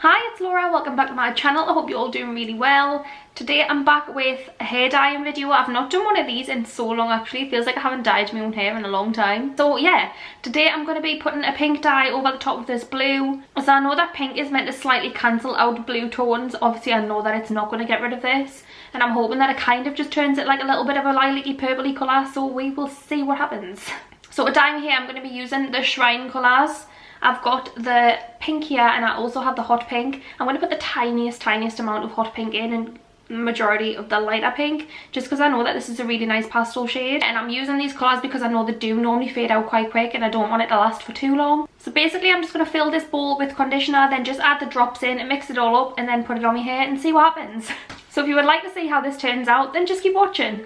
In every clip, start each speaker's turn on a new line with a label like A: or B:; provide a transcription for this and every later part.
A: Hi, it's Laura. Welcome back to my channel. I hope you're all doing really well. Today I'm back with a hair dyeing video. I've not done one of these in so long actually. It feels like I haven't dyed my own hair in a long time. So yeah, today I'm going to be putting a pink dye over the top of this blue. So I know that pink is meant to slightly cancel out blue tones. Obviously I know that it's not going to get rid of this. And I'm hoping that it kind of just turns it like a little bit of a lilac-y purpley colour. So we will see what happens. So to dye my hair I'm going to be using the Shrine colours. I've got the pink here and I also have the hot pink. I'm going to put the tiniest amount of hot pink in and the majority of the lighter pink, just because I know that this is a really nice pastel shade. And I'm using these colours because I know they do normally fade out quite quick and I don't want it to last for too long. So basically I'm just going to fill this bowl with conditioner, then just add the drops in and mix it all up and then put it on my hair and see what happens. So if you would like to see how this turns out, then just keep watching.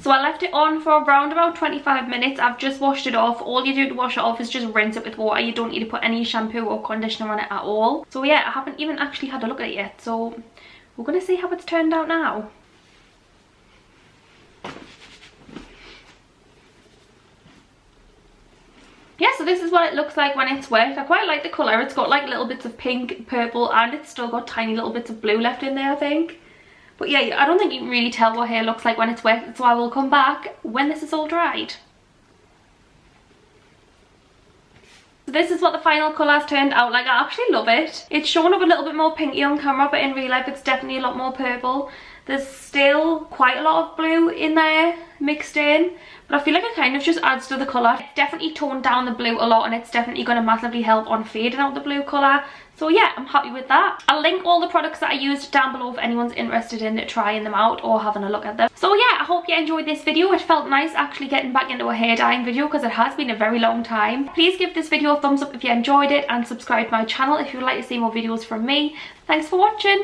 A: So I left it on for around about 25 minutes. I've just washed it off. All you do to wash it off is just rinse it with water. You don't need to put any shampoo or conditioner on it at all. So yeah, I haven't even actually had a look at it yet. So we're going to see how it's turned out now. Yeah, so this is what it looks like when it's wet. I quite like the colour. It's got like little bits of pink, purple, and it's still got tiny little bits of blue left in there, I think. But yeah, I don't think you can really tell what hair looks like when it's wet, so I will come back when this is all dried. So this is what the final colour has turned out like. I actually love it. It's shown up a little bit more pinky on camera, but in real life it's definitely a lot more purple There's still quite a lot of blue in there mixed in, but I feel like it kind of just adds to the colour. It's definitely toned down the blue a lot, and it's definitely going to massively help on fading out the blue colour. So yeah, I'm happy with that. I'll link all the products that I used down below if anyone's interested in trying them out or having a look at them. So yeah, I hope you enjoyed this video. It felt nice actually getting back into a hair dyeing video because it has been a very long time. Please give this video a thumbs up if you enjoyed it, and subscribe to my channel if you would like to see more videos from me. Thanks for watching.